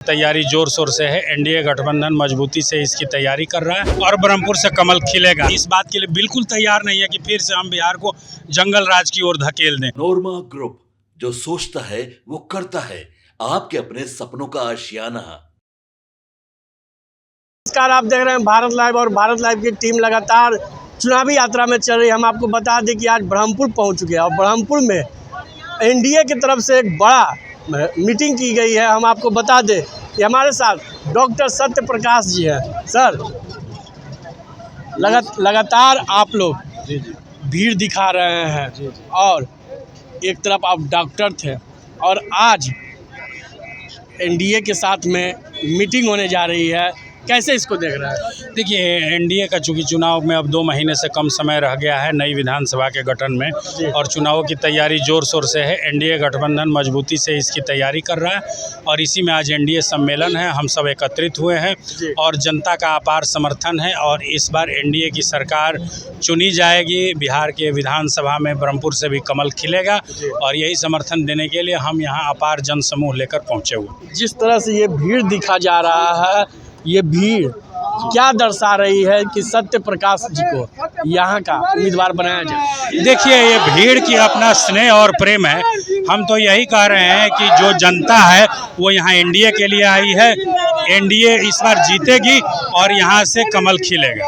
तैयारी जोर शोर से है। एनडीए गठबंधन मजबूती से इसकी तैयारी कर रहा है और ब्रह्मपुर से कमल खिलेगा। इस बात के लिए बिल्कुल तैयार नहीं है कि फिर से हम बिहार को जंगल राज की ओर धकेल दें। नोरमा ग्रुप, जो सोचता है वो करता है। आपके अपने सपनों का आशियाना। नमस्कार, आप देख रहे हैं भारत लाइव और भारत लाइव की टीम लगातार चुनावी यात्रा में चल रही है। हम आपको बता दें कि आज ब्रह्मपुर पहुंच चुके हैं और ब्रह्मपुर में एनडीए की तरफ से एक बड़ा मीटिंग की गई है। हम आपको बता दें कि हमारे साथ डॉक्टर सत्य प्रकाश जी हैं। सर, लगातार आप लोग भीड़ दिखा रहे हैं और एक तरफ आप डॉक्टर थे और आज एनडीए के साथ में मीटिंग होने जा रही है, कैसे इसको देख रहा है? देखिए, एनडीए का चूंकि चुनाव में अब 2 महीने से कम समय रह गया है नई विधानसभा के गठन में और चुनावों की तैयारी जोर शोर से है। एनडीए गठबंधन मजबूती से इसकी तैयारी कर रहा है और इसी में आज एनडीए सम्मेलन है। हम सब एकत्रित हुए हैं और जनता का अपार समर्थन है और इस बार एनडीए की सरकार चुनी जाएगी। बिहार के विधानसभा में ब्रह्मपुर से भी कमल खिलेगा और यही समर्थन देने के लिए हम यहाँ अपार जनसमूह लेकर पहुँचे हुए। जिस तरह से ये भीड़ दिखा जा रहा है, ये भीड़ क्या दर्शा रही है कि सत्य प्रकाश जी को यहाँ का उम्मीदवार बनाया जाए? देखिए, ये भीड़ की अपना स्नेह और प्रेम है। हम तो यही कह रहे हैं कि जो जनता है वो यहाँ एनडीए के लिए आई है। एनडीए इस बार जीतेगी और यहाँ से कमल खिलेगा।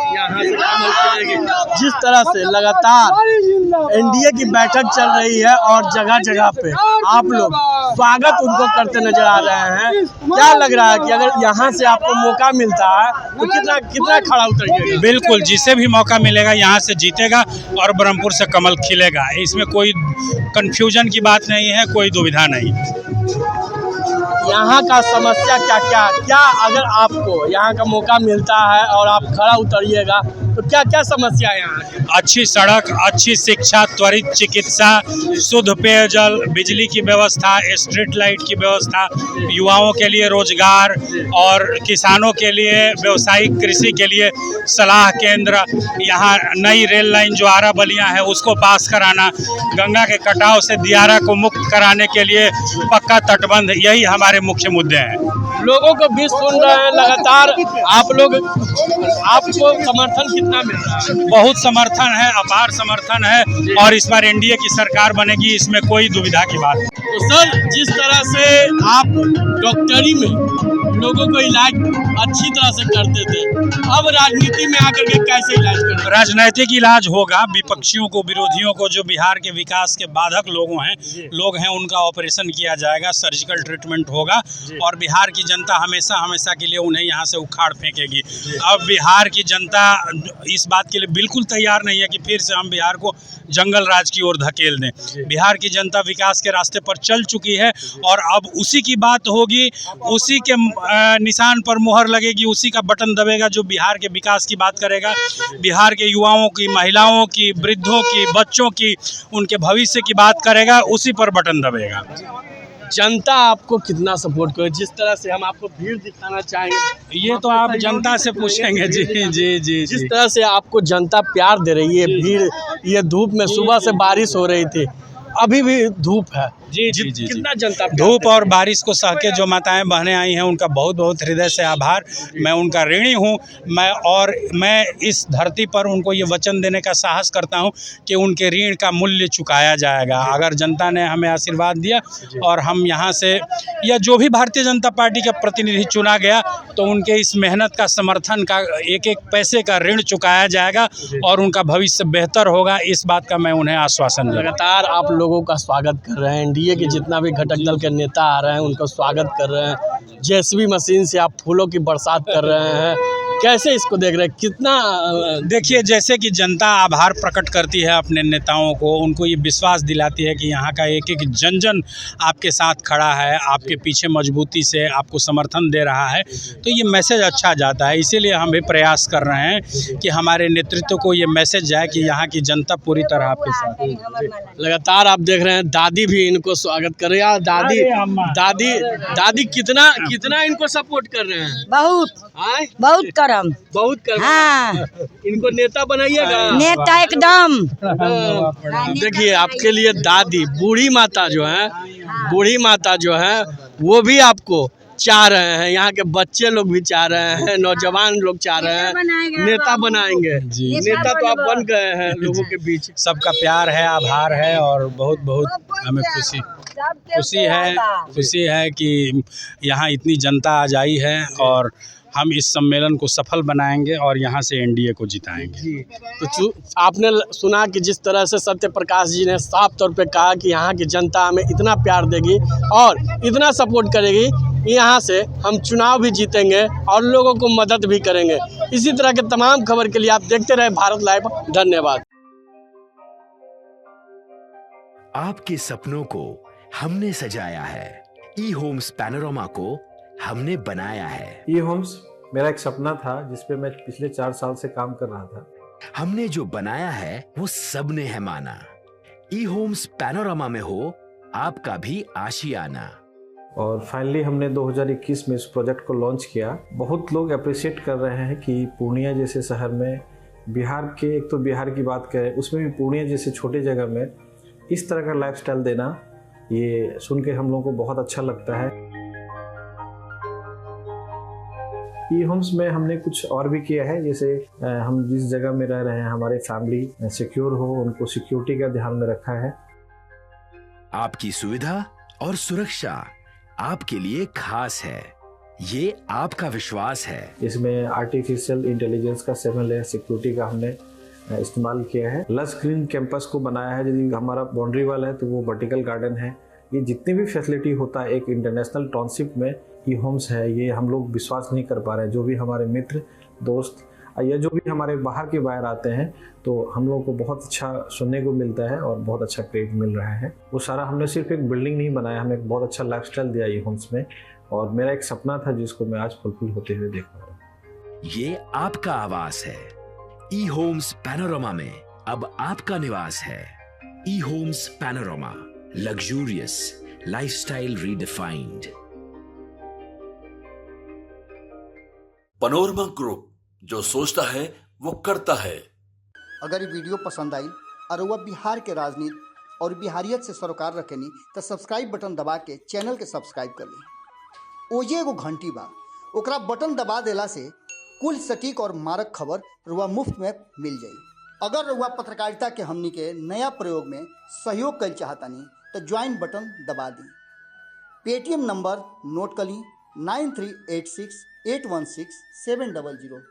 जिस तरह से लगातार एनडीए की बैठक चल रही है और जगह जगह पे आप लोग स्वागत उनको करते नजर आ रहे हैं, क्या लग रहा है कि अगर यहाँ से आपको मौका मिलता है तो कितना खड़ा उतरिएगा? बिल्कुल, जिसे भी मौका मिलेगा यहाँ से जीतेगा और ब्रह्मपुर से कमल खिलेगा। इसमें कोई कंफ्यूजन की बात नहीं है, कोई दुविधा नहीं। यहाँ का समस्या क्या अगर आपको यहाँ का मौका मिलता है और आप खड़ा उतरिएगा तो क्या समस्या है यहाँ की? अच्छी सड़क, अच्छी शिक्षा, त्वरित चिकित्सा, शुद्ध पेयजल, बिजली की व्यवस्था, स्ट्रीट लाइट की व्यवस्था, युवाओं के लिए रोजगार और किसानों के लिए व्यावसायिक कृषि के लिए सलाह केंद्र, यहाँ नई रेल लाइन जो आरा बलिया है उसको पास कराना, गंगा के कटाव से दियारा को मुक्त कराने के लिए पक्का तटबंध, यही हमारे मुख्य मुद्दे हैं। लोगों को भी सुन रहे हैं लगातार, आपको समर्थन कितना मिल रहा है? बहुत समर्थन है, अपार समर्थन है और इस बार एनडीए की सरकार बनेगी, इसमें कोई दुविधा की बात नहीं। तो सर, जिस तरह से आप डॉक्टरी में लोगों को इलाज अच्छी तरह से करते थे, अब राजनीति में आकर के कैसे इलाज करें? राजनीतिक इलाज होगा। विपक्षियों को, विरोधियों को, जो बिहार के विकास के बाधक लोग हैं उनका ऑपरेशन किया जाएगा, सर्जिकल ट्रीटमेंट होगा और बिहार की जनता हमेशा के लिए उन्हें यहाँ से उखाड़ फेंकेगी। अब बिहार की जनता इस बात के लिए बिल्कुल तैयार नहीं है कि फिर से हम बिहार को जंगल राज की ओर धकेल दें। बिहार की जनता विकास के रास्ते पर चल चुकी है और अब उसी की बात होगी, उसी के निशान पर मुहर लगेगी, उसी का बटन दबेगा जो बिहार के विकास की बात करेगा, बिहार के युवाओं की, महिलाओं की, वृद्धों की, बच्चों की, उनके भविष्य की बात करेगा, उसी पर बटन दबेगा। जनता आपको कितना सपोर्ट करे? जिस तरह से हम आपको भीड़ दिखाना चाहेंगे, ये तो आप जनता से पूछेंगे। जी। जिस तरह से आपको जनता प्यार दे रही है, भीड़, ये धूप में सुबह से बारिश हो रही थी, अभी भी धूप है। जी। कितना जनता धूप और बारिश को सह के जो माताएं बहनें आई हैं उनका बहुत बहुत हृदय से आभार। मैं उनका ऋणी हूं। मैं इस धरती पर उनको ये वचन देने का साहस करता हूं कि उनके ऋण का मूल्य चुकाया जाएगा। अगर जनता ने हमें आशीर्वाद दिया और हम यहाँ से या जो भी भारतीय जनता पार्टी का प्रतिनिधि चुना गया तो उनके इस मेहनत का, समर्थन का, एक पैसे का ऋण चुकाया जाएगा और उनका भविष्य बेहतर होगा। इस बात का मैं उन्हें आश्वासन दूंगा। लगातार आप लोगों का स्वागत कर रहे हैं, एनडीए के जितना भी घटक दल के नेता आ रहे हैं उनका स्वागत कर रहे हैं, जेसीबी मशीन से आप फूलों की बरसात कर रहे हैं, कैसे इसको देख रहे हैं? कितना देखिए, जैसे कि जनता आभार प्रकट करती है अपने नेताओं को, उनको ये विश्वास दिलाती है कि यहाँ का एक एक जन आपके साथ खड़ा है, आपके पीछे मजबूती से आपको समर्थन दे रहा है, तो ये मैसेज अच्छा जाता है। इसीलिए हम भी प्रयास कर रहे हैं कि हमारे नेतृत्व को ये मैसेज जाए कि यहाँ की जनता पूरी तरह आपके साथ है। लगातार आप देख रहे हैं, दादी भी इनको स्वागत कर रही है। दादी कितना इनको सपोर्ट कर रहे हैं? बहुत कर हाँ। इनको नेता बनाइएगा, नेता एकदम। देखिए, आपके लिए दादी, बूढ़ी माता जो है वो भी आपको चाह रहे हैं, यहाँ के बच्चे लोग भी चाह रहे हैं, नौजवान लोग चाह रहे हैं नेता बनाएंगे। जी। नेता तो आप बन गए हैं लोगों के बीच। सबका प्यार है, आभार है और बहुत बहुत हमें खुशी है कि यहाँ इतनी जनता आ जाई है और हम इस सम्मेलन को सफल बनाएंगे और यहाँ से एनडीए को जिताएंगे। जी, तो आपने सुना कि जिस तरह से सत्य प्रकाश जी ने साफ तौर पे कहा कि यहाँ की जनता हमें इतना प्यार देगी और इतना सपोर्ट करेगी, यहाँ से हम चुनाव भी जीतेंगे और लोगों को मदद भी करेंगे। इसी तरह के तमाम खबर के लिए आप देखते रहे भारत लाइव। धन्यवाद। आपके सपनों को हमने सजाया है, ई होम्स पैनोरमा को हमने बनाया है। ई होम्स मेरा एक सपना था जिस पे मैं पिछले 4 साल से काम कर रहा था। हमने जो बनाया है वो सबने है माना। ई होम्स पैनोरमा में हो आपका भी आशियाना। और फाइनली हमने 2021 में इस प्रोजेक्ट को लॉन्च किया। बहुत लोग अप्रिशिएट कर रहे हैं कि पूर्णिया जैसे शहर में, बिहार के, एक तो बिहार की बात करें उसमें भी पूर्णिया जैसे छोटे जगह में इस तरह का लाइफस्टाइल देना, ये सुन के हम लोगों को बहुत अच्छा लगता है। ई होम्स में हमने कुछ और भी किया है, जैसे हम जिस जगह में रह रहे हैं हमारे फैमिली सिक्योर हो, उनको सिक्योरिटी का ध्यान में रखा है। आपकी सुविधा और सुरक्षा आपके लिए खास है, ये आपका विश्वास है। इसमें आर्टिफिशियल इंटेलिजेंस का 7 लेयर सिक्योरिटी का हमने इस्तेमाल किया है। लस ग्रीन कैंपस को बनाया है। यदि हमारा बाउंड्री वाल है तो वो वर्टिकल गार्डन है। ये जितनी भी फैसिलिटी होता है एक इंटरनेशनल टाउनशिप में, ई होम्स है, ये हम लोग विश्वास नहीं कर पा रहे हैं। जो भी हमारे मित्र दोस्त या जो भी हमारे बाहर के बाहर आते हैं तो हम लोगों को बहुत अच्छा सुनने को मिलता है और बहुत अच्छा क्रेडिट मिल रहा है। वो सारा हमने सिर्फ एक बिल्डिंग नहीं बनाया, हमें एक बहुत अच्छा लाइफस्टाइल दिया ई होम्स में, और मेरा एक सपना था जिसको मैं आज फुलफिल होते हुए देख पा रहा हूँ। ये आपका आवास है। ई होम्स पैनोरमा में अब आपका निवास है। E homes panorama, luxurious lifestyle redefined. Panorama group, जो सोचता है वो करता है। अगर ये वीडियो पसंद आई और वह बिहार के राजनीति और बिहारियत से सरोकार रखेनी तो सब्सक्राइब बटन दबा के चैनल के सब्सक्राइब कर ली। ओजे एगो घंटी बा, ओकरा बटन दबा देला से कुल सटीक और मारक खबर रुआ मुफ्त में मिल जाई। अगर रुआ पत्रकारिता के हमनी के नया प्रयोग में सहयोग कर चाहतानी तो ज्वाइन बटन दबा दी। पेटीएम नंबर नोट कर ली 9386816700।